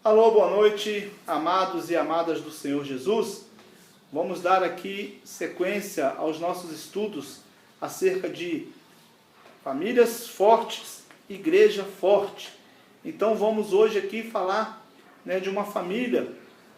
Alô, boa noite, amados e amadas do Senhor Jesus. Vamos dar aqui sequência aos nossos estudos acerca de famílias fortes, igreja forte. Então vamos hoje aqui falar de uma família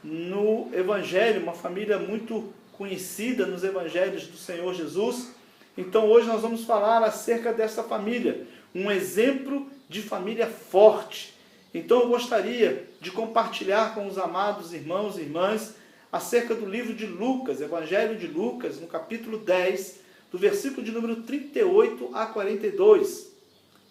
no Evangelho, uma família muito conhecida nos Evangelhos do Senhor Jesus. Então hoje nós vamos falar acerca dessa família, um exemplo de família forte. Então eu gostaria de compartilhar com os amados irmãos e irmãs acerca do livro de Lucas, Evangelho de Lucas, no capítulo 10, do versículo de número 38 a 42.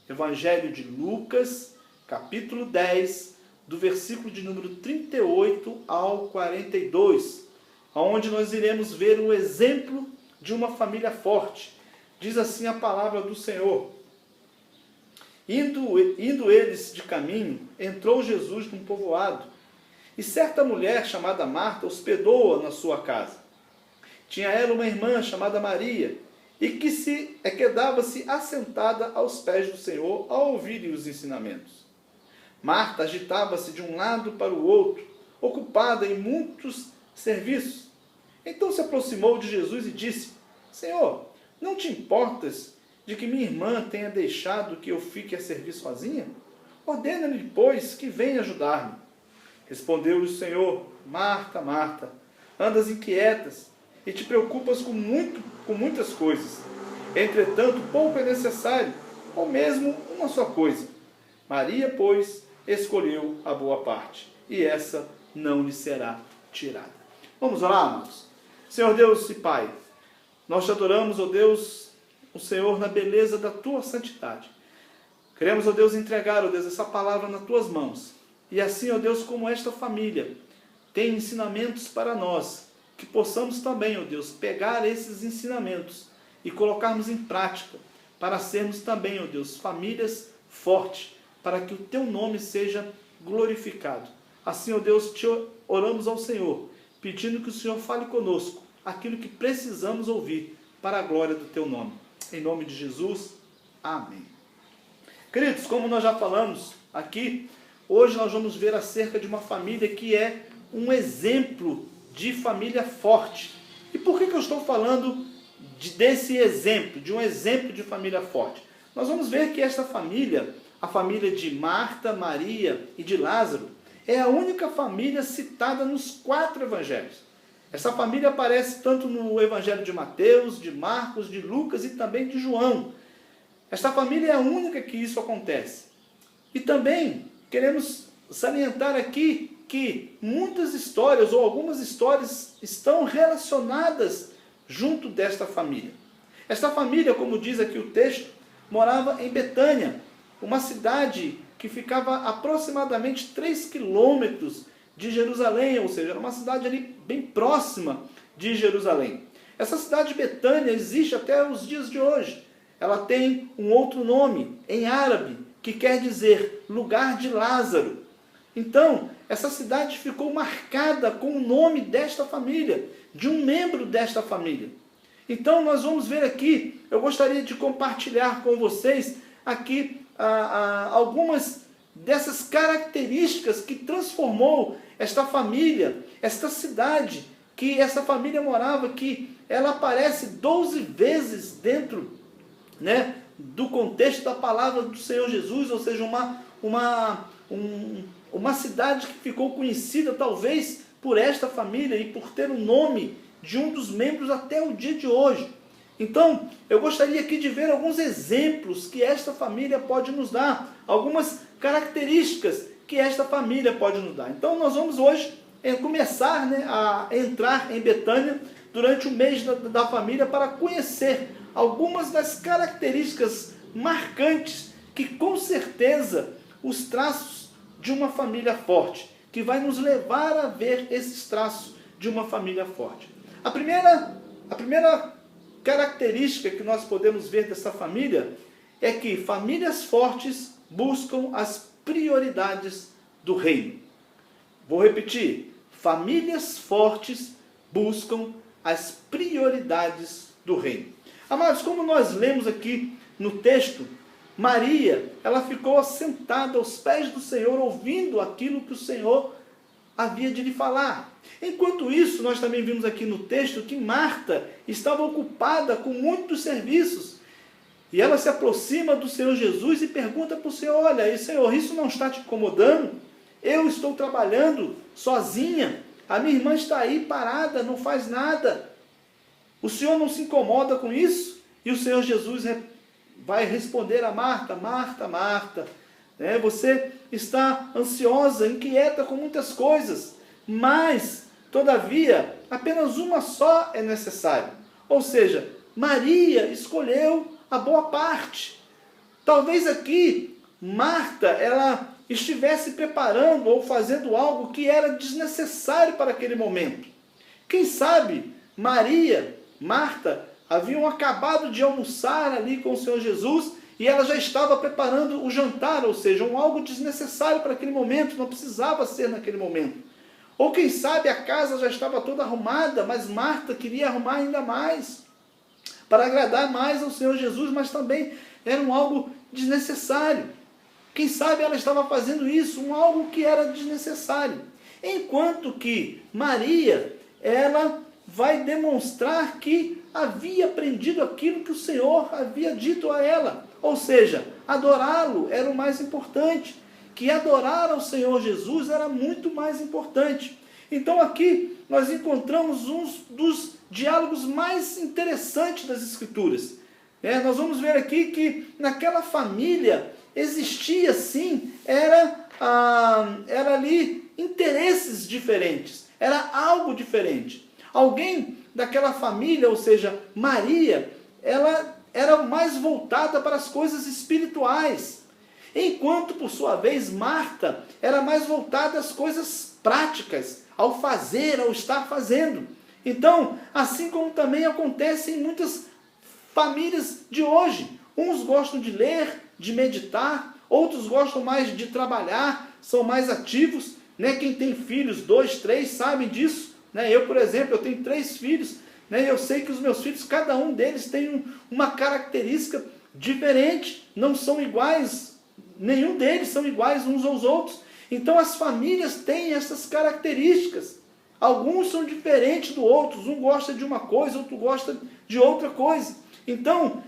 Evangelho de Lucas, capítulo 10, do versículo de número 38 ao 42, onde nós iremos ver um exemplo de uma família forte. Diz assim a palavra do Senhor: Indo eles de caminho, entrou Jesus num povoado, e certa mulher chamada Marta hospedou-a na sua casa. Tinha ela uma irmã chamada Maria, e que quedava-se assentada aos pés do Senhor ao ouvirem os ensinamentos. Marta agitava-se de um lado para o outro, ocupada em muitos serviços. Então se aproximou de Jesus e disse: Senhor, não te importas de que minha irmã tenha deixado que eu fique a servir sozinha? Ordena-lhe, pois, que venha ajudar-me. Respondeu-lhe o Senhor: Marta, Marta, andas inquietas e te preocupas com muitas coisas. Entretanto, pouco é necessário, ou mesmo uma só coisa. Maria, pois, escolheu a boa parte, e essa não lhe será tirada. Vamos orar, amados. Senhor Deus e Pai, nós te adoramos, ó Deus, o Senhor, na beleza da tua santidade. Queremos, ó Deus, entregar, ó Deus, essa palavra nas tuas mãos. E assim, ó Deus, como esta família tem ensinamentos para nós, que possamos também, ó Deus, pegar esses ensinamentos e colocarmos em prática, para sermos também, ó Deus, famílias fortes, para que o teu nome seja glorificado. Assim, ó Deus, te oramos ao Senhor, pedindo que o Senhor fale conosco aquilo que precisamos ouvir para a glória do teu nome. Em nome de Jesus, amém. Queridos, como nós já falamos aqui, hoje nós vamos ver acerca de uma família que é um exemplo de família forte. E por que eu estou falando desse exemplo, de um exemplo de família forte? Nós vamos ver que esta família, a família de Marta, Maria e de Lázaro, é a única família citada nos 4 evangelhos. Essa família aparece tanto no Evangelho de Mateus, de Marcos, de Lucas e também de João. Esta família é a única que isso acontece. E também queremos salientar aqui que muitas histórias ou algumas histórias estão relacionadas junto desta família. Esta família, como diz aqui o texto, morava em Betânia, uma cidade que ficava aproximadamente 3 quilômetros de Jerusalém, ou seja, era uma cidade ali bem próxima de Jerusalém. Essa cidade de Betânia existe até os dias de hoje. Ela tem um outro nome em árabe, que quer dizer lugar de Lázaro. Então, essa cidade ficou marcada com o nome desta família, de um membro desta família. Então, nós vamos ver aqui, eu gostaria de compartilhar com vocês aqui algumas dessas características que transformou esta família, esta cidade que essa família morava, que ela aparece 12 vezes dentro do contexto da palavra do Senhor Jesus, ou seja, uma cidade que ficou conhecida talvez por esta família e por ter o nome de um dos membros até o dia de hoje. Então, eu gostaria aqui de ver alguns exemplos que esta família pode nos dar, algumas características que esta família pode nos dar. Então, nós vamos hoje começar a entrar em Betânia durante o mês da família para conhecer algumas das características marcantes que, com certeza, os traços de uma família forte, que vai nos levar a ver esses traços de uma família forte. A primeira característica que nós podemos ver dessa família é que famílias fortes buscam as prioridades do reino. Vou repetir: famílias fortes buscam as prioridades do reino. Amados, como nós lemos aqui no texto, Maria, ela ficou sentada aos pés do Senhor, ouvindo aquilo que o Senhor havia de lhe falar. Enquanto isso, nós também vimos aqui no texto que Marta estava ocupada com muitos serviços. E ela se aproxima do Senhor Jesus e pergunta para o Senhor: olha, Senhor, isso não está te incomodando? Eu estou trabalhando sozinha, a minha irmã está aí parada, não faz nada. O Senhor não se incomoda com isso? E o Senhor Jesus vai responder a Marta: Marta, Marta, você está ansiosa, inquieta com muitas coisas, mas, todavia, apenas uma só é necessária. Ou seja, Maria escolheu a boa parte. Talvez aqui Marta, ela estivesse preparando ou fazendo algo que era desnecessário para aquele momento. Quem sabe Marta, haviam acabado de almoçar ali com o Senhor Jesus e ela já estava preparando o jantar, ou seja, algo desnecessário para aquele momento, não precisava ser naquele momento. Ou quem sabe a casa já estava toda arrumada, mas Marta queria arrumar ainda mais, para agradar mais ao Senhor Jesus, mas também era algo desnecessário. Quem sabe ela estava fazendo isso, algo que era desnecessário. Enquanto que Maria, ela vai demonstrar que havia aprendido aquilo que o Senhor havia dito a ela. Ou seja, adorá-lo era o mais importante. Que adorar ao Senhor Jesus era muito mais importante. Então aqui nós encontramos um dos diálogos mais interessantes das Escrituras. Nós vamos ver aqui que naquela família existia sim, era ali interesses diferentes, era algo diferente. Alguém daquela família, ou seja, Maria, ela era mais voltada para as coisas espirituais, enquanto por sua vez Marta era mais voltada às coisas práticas, ao fazer, ao estar fazendo. Então, assim como também acontece em muitas famílias de hoje, uns gostam de ler, de meditar, outros gostam mais de trabalhar, são mais ativos, Quem tem filhos, 2, 3, sabe disso, Eu, por exemplo, eu tenho 3 filhos, Eu sei que os meus filhos, cada um deles tem uma característica diferente, não são iguais, nenhum deles são iguais uns aos outros. Então as famílias têm essas características. Alguns são diferentes do outros, um gosta de uma coisa, outro gosta de outra coisa. Então,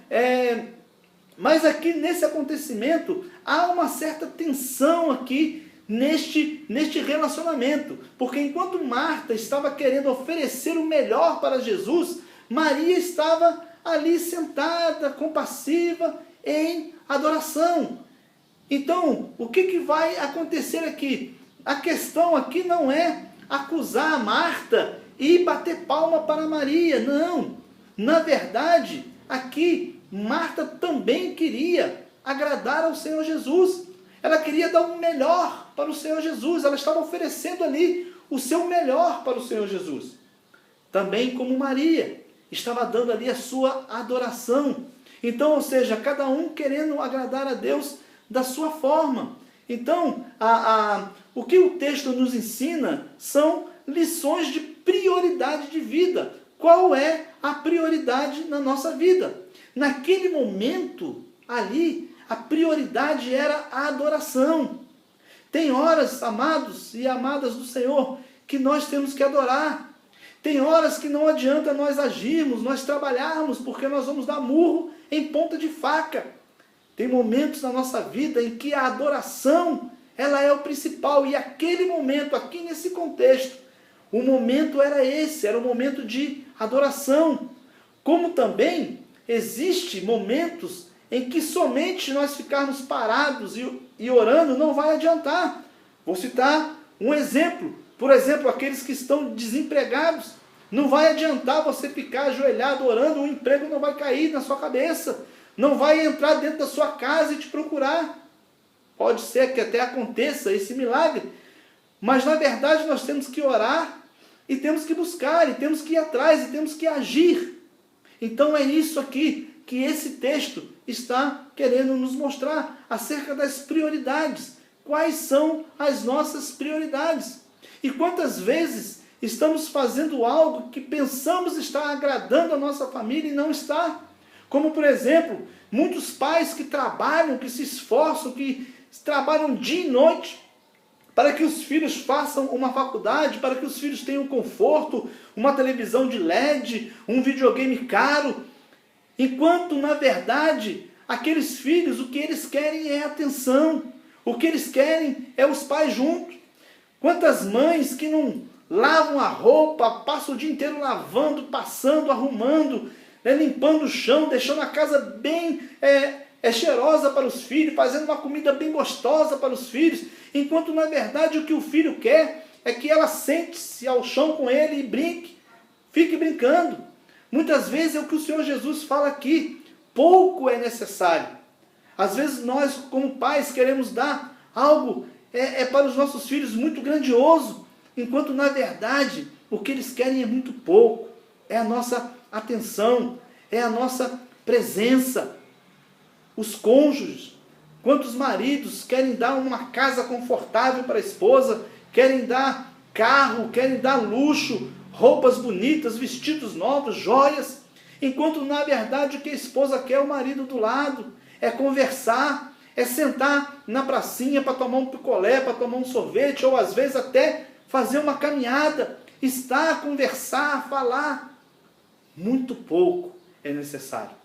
mas aqui nesse acontecimento, há uma certa tensão aqui neste relacionamento. Porque enquanto Marta estava querendo oferecer o melhor para Jesus, Maria estava ali sentada, compassiva, em adoração. Então, o que vai acontecer aqui? A questão aqui não é acusar a Marta e bater palma para Maria, não. Na verdade, aqui, Marta também queria agradar ao Senhor Jesus. Ela queria dar o melhor para o Senhor Jesus. Ela estava oferecendo ali o seu melhor para o Senhor Jesus. Também como Maria, estava dando ali a sua adoração. Então, ou seja, cada um querendo agradar a Deus da sua forma. Então, o que o texto nos ensina são lições de prioridade de vida. Qual é a prioridade na nossa vida? Naquele momento, ali, a prioridade era a adoração. Tem horas, amados e amadas do Senhor, que nós temos que adorar. Tem horas que não adianta nós agirmos, nós trabalharmos, porque nós vamos dar murro em ponta de faca. Tem momentos na nossa vida em que a adoração, ela é o principal. E aquele momento, aqui nesse contexto, o momento era esse, era o momento de adoração. Como também existe momentos em que somente nós ficarmos parados e orando não vai adiantar. Vou citar um exemplo. Por exemplo, aqueles que estão desempregados. Não vai adiantar você ficar ajoelhado orando, o emprego não vai cair na sua cabeça. Não vai entrar dentro da sua casa e te procurar. Pode ser que até aconteça esse milagre. Mas na verdade nós temos que orar e temos que buscar, e temos que ir atrás, e temos que agir. Então é isso aqui que esse texto está querendo nos mostrar acerca das prioridades. Quais são as nossas prioridades? E quantas vezes estamos fazendo algo que pensamos estar agradando a nossa família e não está? Como, por exemplo, muitos pais que trabalham, que se esforçam, que trabalham dia e noite para que os filhos façam uma faculdade, para que os filhos tenham conforto, uma televisão de LED, um videogame caro, enquanto, na verdade, aqueles filhos, o que eles querem é atenção, o que eles querem é os pais juntos. Quantas mães que não lavam a roupa, passam o dia inteiro lavando, passando, arrumando, limpando o chão, deixando a casa bem cheirosa para os filhos, fazendo uma comida bem gostosa para os filhos, enquanto na verdade o que o filho quer é que ela sente-se ao chão com ele e brinque, fique brincando. Muitas vezes é o que o Senhor Jesus fala aqui, pouco é necessário. Às vezes nós, como pais, queremos dar algo para os nossos filhos muito grandioso, enquanto na verdade o que eles querem é muito pouco, é a nossa atenção, é a nossa presença. Os cônjuges, quantos maridos querem dar uma casa confortável para a esposa, querem dar carro, querem dar luxo, roupas bonitas, vestidos novos, joias, enquanto na verdade o que a esposa quer é o marido do lado, é conversar, é sentar na pracinha para tomar um picolé, para tomar um sorvete, ou às vezes até fazer uma caminhada, estar, conversar, falar. Muito pouco é necessário,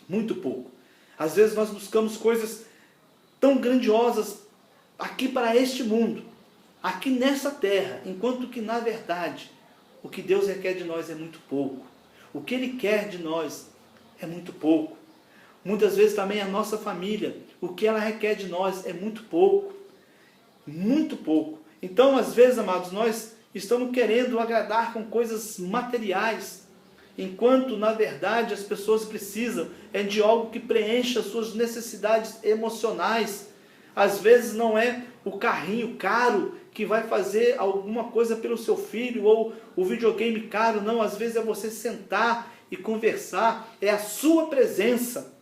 muito pouco. Às vezes nós buscamos coisas tão grandiosas aqui para este mundo, aqui nessa terra, enquanto que na verdade o que Deus requer de nós é muito pouco. O que Ele quer de nós é muito pouco. Muitas vezes também a nossa família, o que ela requer de nós é muito pouco. Muito pouco. Então, às vezes, amados, nós estamos querendo agradar com coisas materiais, enquanto, na verdade, as pessoas precisam de algo que preencha suas necessidades emocionais. Às vezes não é o carrinho caro que vai fazer alguma coisa pelo seu filho, ou o videogame caro, não. Às vezes é você sentar e conversar, é a sua presença.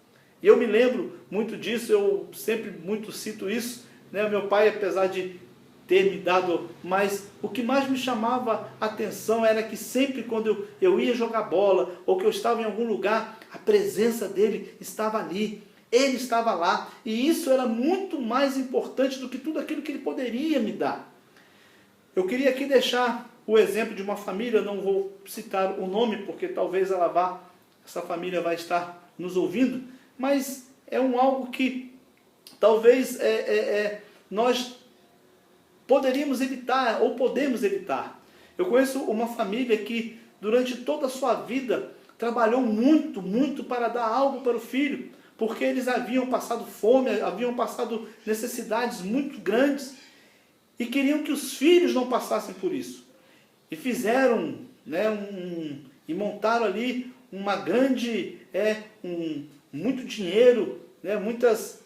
E eu me lembro muito disso, eu sempre muito cito isso, né? Meu pai, apesar de ter me dado, mas o que mais me chamava a atenção era que sempre quando eu ia jogar bola, ou que eu estava em algum lugar, a presença dele estava ali, ele estava lá, e isso era muito mais importante do que tudo aquilo que ele poderia me dar. Eu queria aqui deixar o exemplo de uma família, não vou citar o nome, porque talvez essa família vai estar nos ouvindo, mas é algo que talvez nós poderíamos evitar, ou podemos evitar. Eu conheço uma família que durante toda a sua vida trabalhou muito, muito para dar algo para o filho, porque eles haviam passado fome, haviam passado necessidades muito grandes, e queriam que os filhos não passassem por isso. E fizeram, e montaram ali uma grande, muito dinheiro,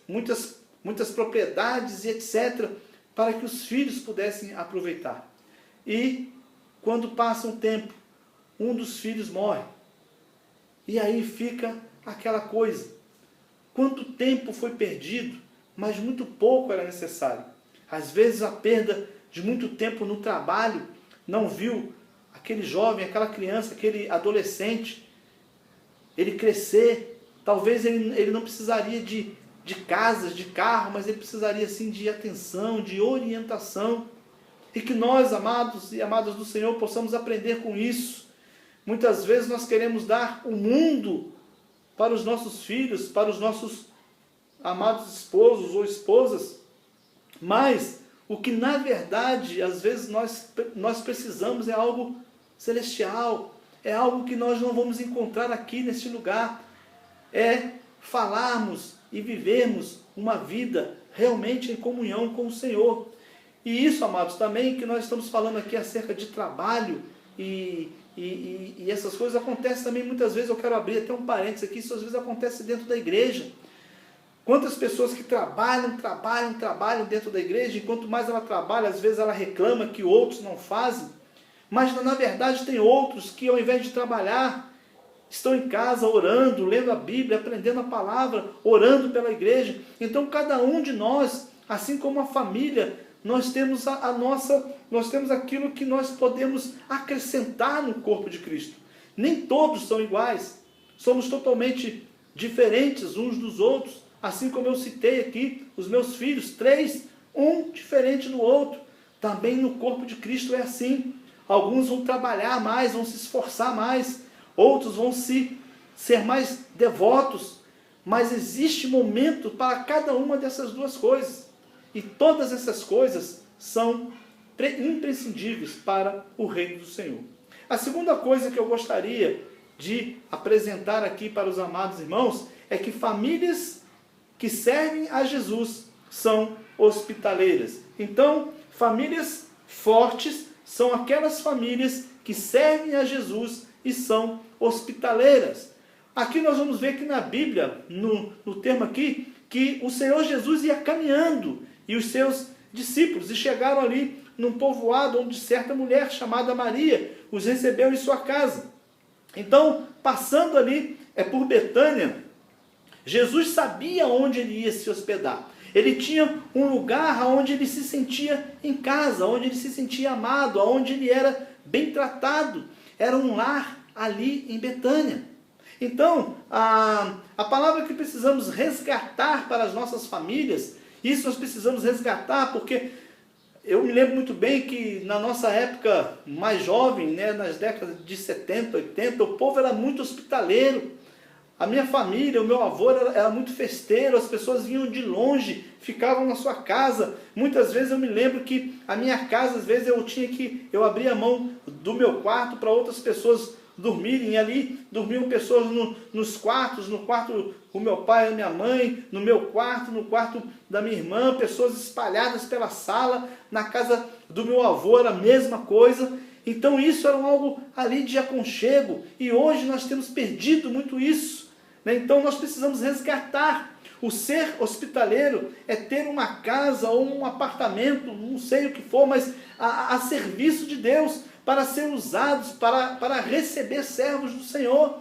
muitas propriedades e etc., para que os filhos pudessem aproveitar. E quando passa um tempo, um dos filhos morre. E aí fica aquela coisa. Quanto tempo foi perdido, mas muito pouco era necessário. Às vezes a perda de muito tempo no trabalho não viu aquele jovem, aquela criança, aquele adolescente, ele crescer. Talvez ele não precisaria de casas, de carro, mas ele precisaria sim de atenção, de orientação. E que nós, amados e amadas do Senhor, possamos aprender com isso. Muitas vezes nós queremos dar o mundo para os nossos filhos, para os nossos amados esposos ou esposas, mas o que na verdade, às vezes nós precisamos é algo celestial, é algo que nós não vamos encontrar aqui neste lugar, é falarmos e vivermos uma vida realmente em comunhão com o Senhor. E isso, amados, também que nós estamos falando aqui acerca de trabalho e essas coisas acontecem também muitas vezes. Eu quero abrir até um parênteses aqui, isso às vezes acontece dentro da igreja. Quantas pessoas que trabalham dentro da igreja, e quanto mais ela trabalha, às vezes ela reclama que outros não fazem, mas na verdade tem outros que ao invés de trabalhar, estão em casa orando, lendo a Bíblia, aprendendo a palavra, orando pela igreja. Então cada um de nós, assim como a família, nós temos nós temos aquilo que nós podemos acrescentar no corpo de Cristo. Nem todos são iguais, somos totalmente diferentes uns dos outros, assim como eu citei aqui, os meus filhos, 3, um diferente do outro. Também no corpo de Cristo é assim. Alguns vão trabalhar mais, vão se esforçar mais, outros vão ser mais devotos, mas existe momento para cada uma dessas duas coisas. E todas essas coisas são imprescindíveis para o reino do Senhor. A segunda coisa que eu gostaria de apresentar aqui para os amados irmãos é que famílias que servem a Jesus são hospitaleiras. Então, famílias fortes são aquelas famílias que servem a Jesus e são hospitaleiras. Aqui nós vamos ver que na Bíblia, no termo aqui, que o Senhor Jesus ia caminhando e os seus discípulos, e chegaram ali num povoado onde certa mulher chamada Maria os recebeu em sua casa. Então, passando ali por Betânia, Jesus sabia onde ele ia se hospedar. Ele tinha um lugar onde ele se sentia em casa, onde ele se sentia amado, onde ele era bem tratado. Era um lar ali em Betânia. Então, a palavra que precisamos resgatar para as nossas famílias, isso nós precisamos resgatar porque eu me lembro muito bem que na nossa época mais jovem, né, nas décadas de 70, 80, o povo era muito hospitaleiro. A minha família, o meu avô era muito festeiro, as pessoas vinham de longe, ficavam na sua casa. Muitas vezes eu me lembro que a minha casa, às vezes eu abria a mão do meu quarto para outras pessoas dormirem, e ali dormiam pessoas nos quartos, no quarto do meu pai e da minha mãe, no meu quarto, no quarto da minha irmã, pessoas espalhadas pela sala, na casa do meu avô era a mesma coisa. Então isso era algo ali de aconchego, e hoje nós temos perdido muito isso, né? Então nós precisamos resgatar. O ser hospitaleiro é ter uma casa ou um apartamento, não sei o que for, mas a serviço de Deus, para ser usados, para receber servos do Senhor.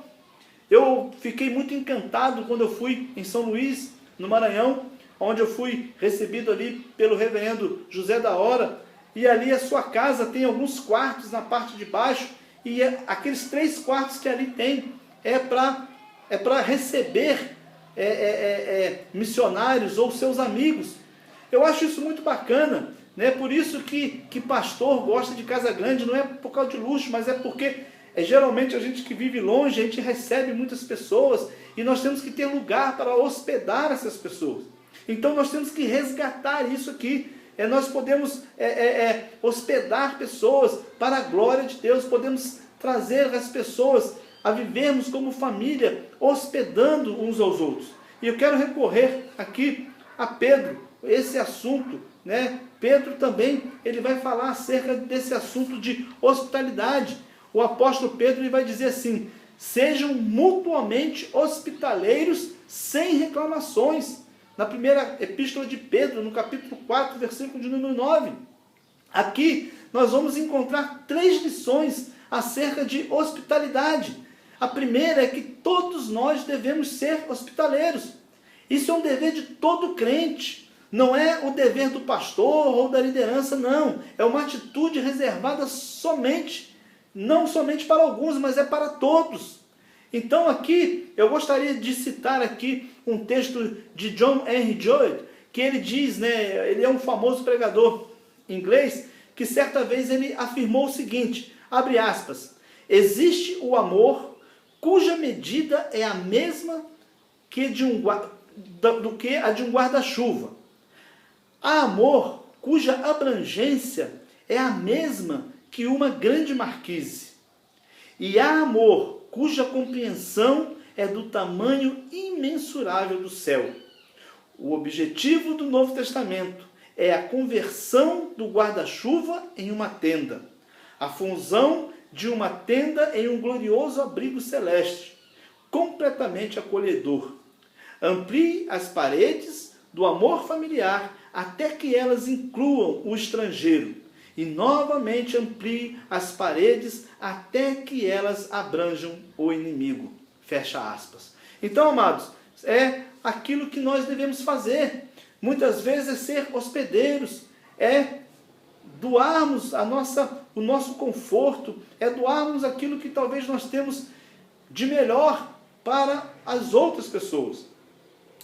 Eu fiquei muito encantado quando eu fui em São Luís, no Maranhão, onde eu fui recebido ali pelo reverendo José da Hora, e ali a sua casa tem alguns quartos na parte de baixo, e aqueles 3 quartos que ali tem é para receber missionários ou seus amigos. Eu acho isso muito bacana, né? Por isso que pastor gosta de casa grande, não é por causa de luxo, mas é porque geralmente a gente que vive longe, a gente recebe muitas pessoas e nós temos que ter lugar para hospedar essas pessoas. Então nós temos que resgatar isso aqui. Nós podemos hospedar pessoas para a glória de Deus, podemos trazer as pessoas a vivermos como família, hospedando uns aos outros. E eu quero recorrer aqui a Pedro, esse assunto, né? Pedro também, ele vai falar acerca desse assunto de hospitalidade. O apóstolo Pedro ele vai dizer assim: sejam mutuamente hospitaleiros sem reclamações. Na primeira epístola de Pedro, no capítulo 4, versículo de número 9. Aqui nós vamos encontrar 3 lições acerca de hospitalidade. A primeira é que todos nós devemos ser hospitaleiros. Isso é um dever de todo crente. Não é o dever do pastor ou da liderança, não. É uma atitude reservada não somente para alguns, mas é para todos. Então aqui, eu gostaria de citar aqui um texto de John Henry Jowett, que ele diz, né, ele é um famoso pregador inglês, que certa vez ele afirmou o seguinte, abre aspas, existe o amor cuja medida é a mesma do que a de um guarda-chuva. Há amor cuja abrangência é a mesma que uma grande marquise. E há amor cuja compreensão é do tamanho imensurável do céu. O objetivo do Novo Testamento é a conversão do guarda-chuva em uma tenda, a fusão de uma tenda em um glorioso abrigo celeste, completamente acolhedor. Amplie as paredes do amor familiar até que elas incluam o estrangeiro, e novamente amplie as paredes até que elas abranjam o inimigo. Fecha aspas. Então, amados, é aquilo que nós devemos fazer. Muitas vezes é ser hospedeiros, é doarmos o nosso conforto, é doarmos aquilo que talvez nós temos de melhor para as outras pessoas.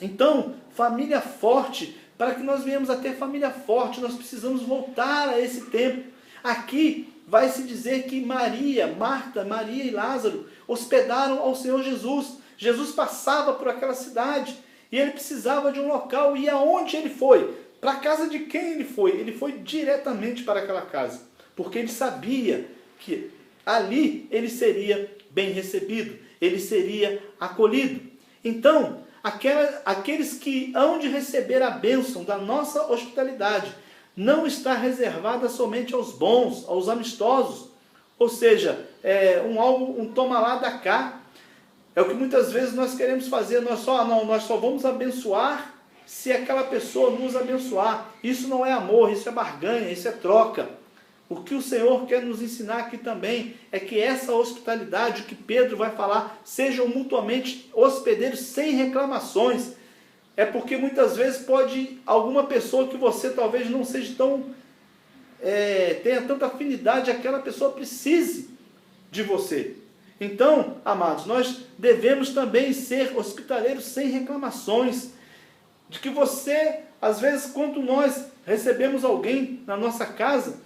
Então, família forte, para que nós venhamos a ter família forte, nós precisamos voltar a esse tempo. Aqui vai se dizer que Marta, Maria e Lázaro hospedaram ao Senhor Jesus. Jesus passava por aquela cidade e ele precisava de um local. E aonde ele foi? Para a casa de quem ele foi? Ele foi diretamente para aquela casa, porque ele sabia que ali ele seria bem recebido, ele seria acolhido. Então, aqueles que hão de receber a bênção da nossa hospitalidade não está reservada somente aos bons, aos amistosos, ou seja, um toma lá da cá. É o que muitas vezes nós queremos fazer, nós só vamos abençoar se aquela pessoa nos abençoar. Isso não é amor, isso é barganha, isso é troca. O que o Senhor quer nos ensinar aqui também é que essa hospitalidade, que Pedro vai falar, sejam mutuamente hospedeiros sem reclamações. É porque muitas vezes pode alguma pessoa que você talvez não seja tenha tanta afinidade, aquela pessoa precise de você. Então, amados, nós devemos também ser hospitaleiros sem reclamações. De que você, às vezes, quando nós recebemos alguém na nossa casa,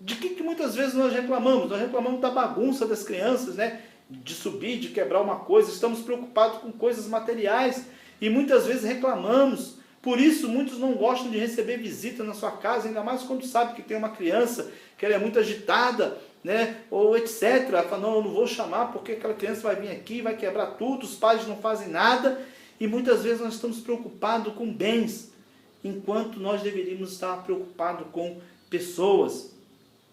de que muitas vezes nós reclamamos? Nós reclamamos da bagunça das crianças, né? De subir, de quebrar uma coisa, estamos preocupados com coisas materiais e muitas vezes reclamamos. Por isso muitos não gostam de receber visita na sua casa, ainda mais quando sabe que tem uma criança que ela é muito agitada, né? Ou etc. Fala, não, eu não vou chamar porque aquela criança vai vir aqui, vai quebrar tudo, os pais não fazem nada. E muitas vezes nós estamos preocupados com bens, enquanto nós deveríamos estar preocupados com pessoas.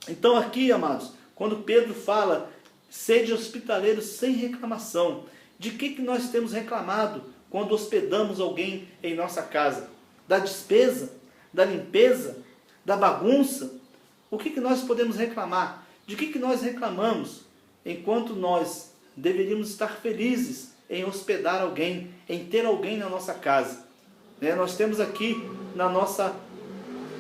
Então aqui, amados, quando Pedro fala, sede hospitaleiros sem reclamação, de que nós temos reclamado quando hospedamos alguém em nossa casa? Da despesa? Da limpeza? Da bagunça? O que nós podemos reclamar? De que nós reclamamos, enquanto nós deveríamos estar felizes em hospedar alguém, em ter alguém na nossa casa? Nós temos aqui na nossa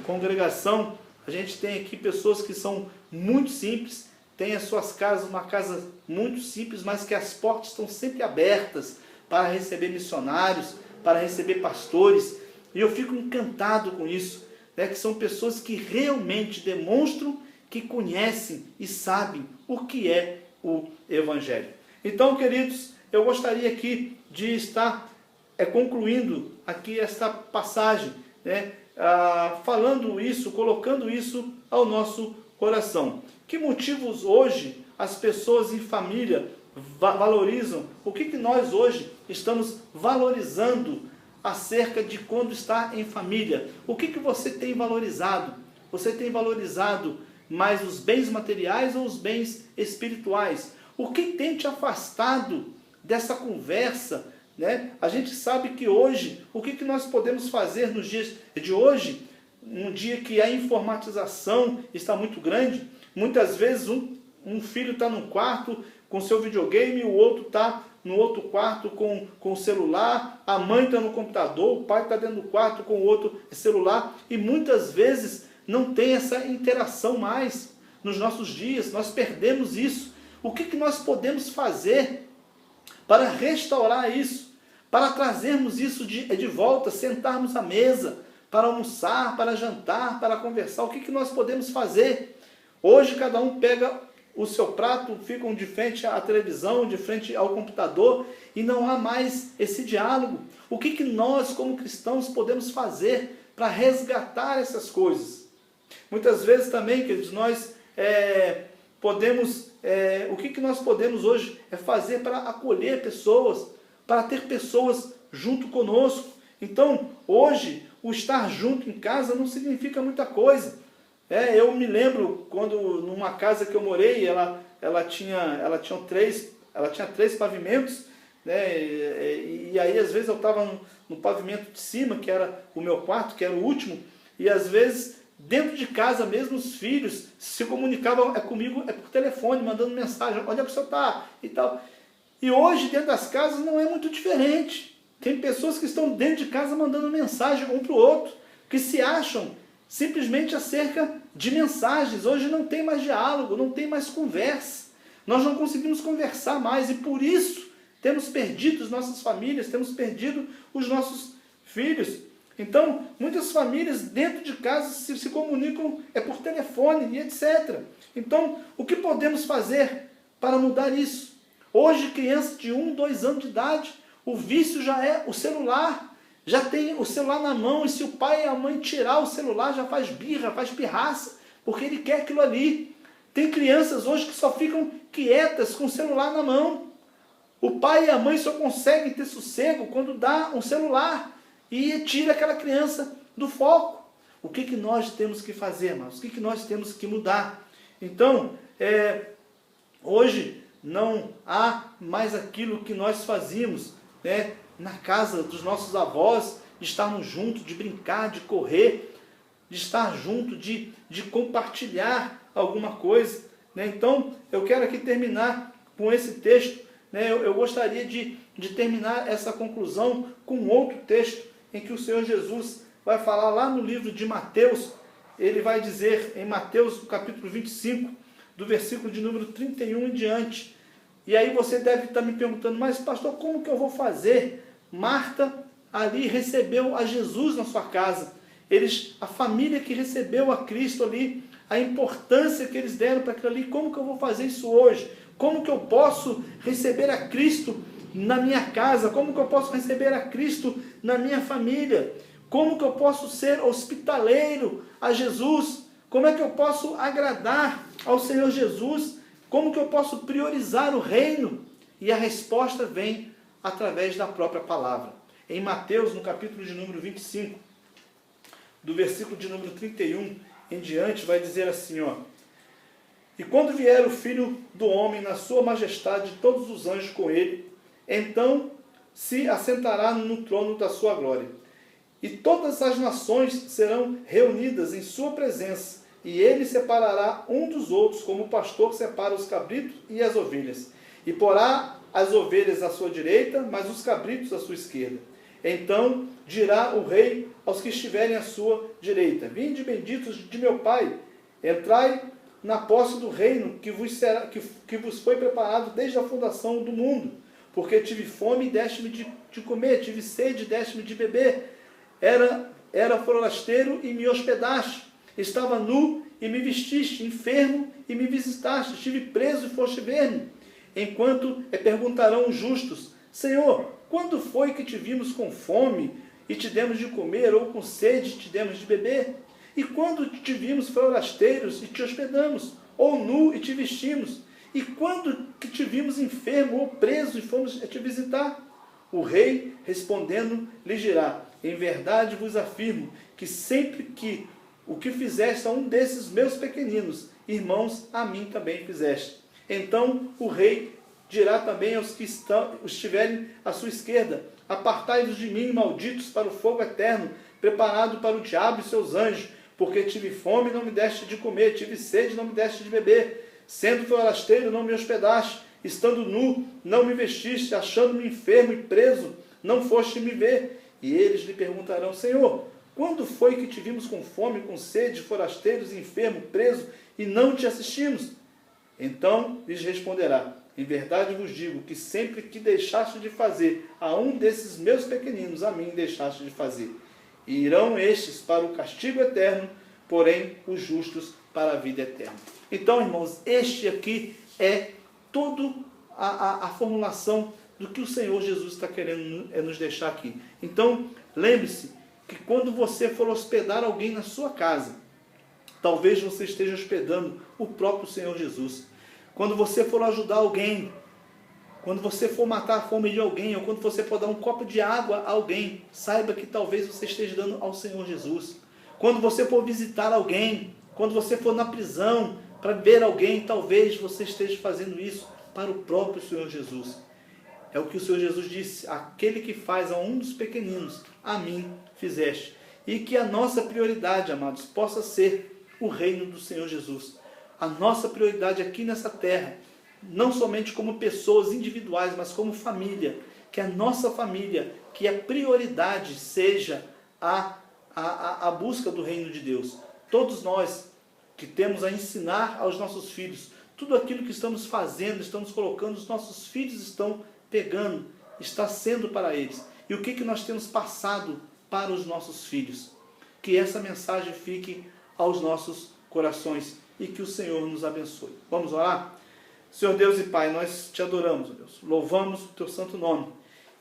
congregação, a gente tem aqui pessoas que são muito simples, têm as suas casas, uma casa muito simples, mas que as portas estão sempre abertas para receber missionários, para receber pastores, e eu fico encantado com isso, que são pessoas que realmente demonstram que conhecem e sabem o que é o Evangelho. Então, queridos, eu gostaria aqui de estar concluindo aqui esta passagem, falando isso, colocando isso ao nosso coração. Que motivos hoje as pessoas em família valorizam? O que nós hoje estamos valorizando acerca de quando está em família? O que você tem valorizado? Você tem valorizado mais os bens materiais ou os bens espirituais? O que tem te afastado dessa conversa? A gente sabe que hoje, o que nós podemos fazer nos dias de hoje, um dia que a informatização está muito grande, muitas vezes um filho está num quarto com seu videogame, o outro está no outro quarto com o celular, a mãe está no computador, o pai está dentro do quarto com o outro celular, e muitas vezes não tem essa interação mais nos nossos dias, nós perdemos isso. O que nós podemos fazer para restaurar isso? Para trazermos isso de volta, sentarmos à mesa, para almoçar, para jantar, para conversar. O que nós podemos fazer? Hoje cada um pega o seu prato, ficam de frente à televisão, de frente ao computador, e não há mais esse diálogo. O que nós, como cristãos, podemos fazer para resgatar essas coisas? Muitas vezes também, queridos, nós podemos... o que nós podemos hoje fazer para acolher pessoas, para ter pessoas junto conosco? Então, hoje, o estar junto em casa não significa muita coisa. Eu me lembro quando, numa casa que eu morei, ela tinha 3 pavimentos, e aí às vezes eu estava no pavimento de cima, que era o meu quarto, que era o último, e às vezes dentro de casa mesmo os filhos se comunicavam comigo por telefone, mandando mensagem, onde é que o senhor está e tal. E hoje dentro das casas não é muito diferente. Tem pessoas que estão dentro de casa mandando mensagem um para o outro, que se acham simplesmente acerca de mensagens. Hoje não tem mais diálogo, não tem mais conversa. Nós não conseguimos conversar mais, e por isso temos perdido as nossas famílias, temos perdido os nossos filhos. Então, muitas famílias dentro de casa se comunicam por telefone e etc. Então, o que podemos fazer para mudar isso? Hoje, crianças de 1, 2 anos de idade, o vício já é o celular. Já tem o celular na mão e se o pai e a mãe tirar o celular, já faz birra, faz pirraça, porque ele quer aquilo ali. Tem crianças hoje que só ficam quietas com o celular na mão. O pai e a mãe só conseguem ter sossego quando dá um celular e tira aquela criança do foco. O que nós temos que fazer, irmãos? O que nós temos que mudar? Então, hoje não há mais aquilo que nós fazíamos, né, na casa dos nossos avós, de estarmos juntos, de brincar, de correr, de estar junto, de compartilhar alguma coisa, né? Então, eu quero aqui terminar com esse texto, né? Eu gostaria de terminar essa conclusão com outro texto, em que o Senhor Jesus vai falar lá no livro de Mateus. Ele vai dizer em Mateus, no capítulo 25, do versículo de número 31 em diante. E aí você deve estar me perguntando, mas pastor, como que eu vou fazer? Marta ali recebeu a Jesus na sua casa. A família que recebeu a Cristo ali, a importância que eles deram para aquilo ali, como que eu vou fazer isso hoje? Como que eu posso receber a Cristo na minha casa? Como que eu posso receber a Cristo na minha família? Como que eu posso ser hospitaleiro a Jesus? Como é que eu posso agradar ao Senhor Jesus? Como que eu posso priorizar o reino? E a resposta vem através da própria palavra. Em Mateus, no capítulo de número 25, do versículo de número 31 em diante, vai dizer assim, ó: E quando vier o Filho do Homem na sua majestade, todos os anjos com ele, então se assentará no trono da sua glória. E todas as nações serão reunidas em sua presença, e ele separará um dos outros, como o pastor separa os cabritos e as ovelhas. E porá as ovelhas à sua direita, mas os cabritos à sua esquerda. Então dirá o rei aos que estiverem à sua direita: Vinde, benditos de meu Pai, entrai na posse do reino que vos foi preparado desde a fundação do mundo. Porque tive fome e deste-me de comer, tive sede e deste-me de beber. Era forasteiro e me hospedaste. Estava nu e me vestiste, enfermo e me visitaste. Estive preso e foste ver-me. Enquanto perguntarão os justos: Senhor, quando foi que te vimos com fome e te demos de comer, ou com sede e te demos de beber? E quando te vimos forasteiros e te hospedamos, ou nu e te vestimos? E quando que te vimos enfermo ou preso e fomos te visitar? O rei, respondendo, lhe dirá: Em verdade vos afirmo que sempre que o que fizeste a um desses meus pequeninos irmãos, a mim também fizeste. Então o rei dirá também aos que estiverem à sua esquerda: Apartai-vos de mim, malditos, para o fogo eterno, preparado para o diabo e seus anjos. Porque tive fome e não me deste de comer, tive sede e não me deste de beber, sendo forasteiro não me hospedaste, estando nu não me vestiste, achando-me enfermo e preso não foste me ver. E eles lhe perguntarão: Senhor, quando foi que te vimos com fome, com sede, forasteiros, enfermo, preso, e não te assistimos? Então lhes responderá: Em verdade vos digo que sempre que deixaste de fazer a um desses meus pequeninos, a mim deixaste de fazer. E irão estes para o castigo eterno, porém os justos para a vida eterna. Então, irmãos, este aqui é toda a formulação do que o Senhor Jesus está querendo nos deixar aqui. Então, lembre-se que quando você for hospedar alguém na sua casa, talvez você esteja hospedando o próprio Senhor Jesus. Quando você for ajudar alguém, quando você for matar a fome de alguém, ou quando você for dar um copo de água a alguém, saiba que talvez você esteja dando ao Senhor Jesus. Quando você for visitar alguém, quando você for na prisão para ver alguém, talvez você esteja fazendo isso para o próprio Senhor Jesus. É o que o Senhor Jesus disse: aquele que faz a um dos pequeninos, a mim fizeste. E que a nossa prioridade, amados, possa ser o reino do Senhor Jesus. A nossa prioridade aqui nessa terra, não somente como pessoas individuais, mas como família, que a nossa família, que a prioridade seja a busca do reino de Deus. Todos nós que temos a ensinar aos nossos filhos, tudo aquilo que estamos fazendo, estamos colocando, os nossos filhos estão pegando, está sendo para eles. E o que nós temos passado para os nossos filhos. Que essa mensagem fique aos nossos corações e que o Senhor nos abençoe. Vamos orar? Senhor Deus e Pai, nós te adoramos, ó Deus. Louvamos o teu santo nome.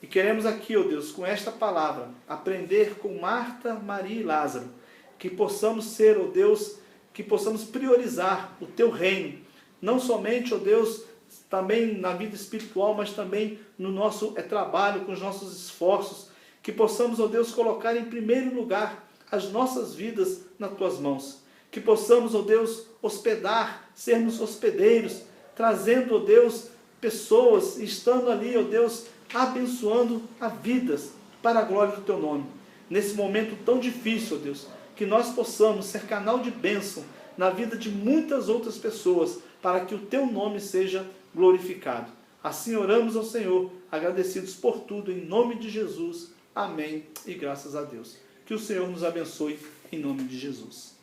E queremos aqui, ó Deus, com esta palavra, aprender com Marta, Maria e Lázaro, que possamos ser, ó Deus, que possamos priorizar o teu reino, não somente, ó Deus, também na vida espiritual, mas também no nosso trabalho, com os nossos esforços, que possamos, ó Deus, colocar em primeiro lugar as nossas vidas nas tuas mãos, que possamos, ó Deus, hospedar, sermos hospedeiros, trazendo, ó Deus, pessoas, estando ali, ó Deus, abençoando a vidas para a glória do teu nome. Nesse momento tão difícil, ó Deus, que nós possamos ser canal de bênção na vida de muitas outras pessoas, para que o teu nome seja glorificado. Assim oramos ao Senhor, agradecidos por tudo, em nome de Jesus. Amém e graças a Deus. Que o Senhor nos abençoe, em nome de Jesus.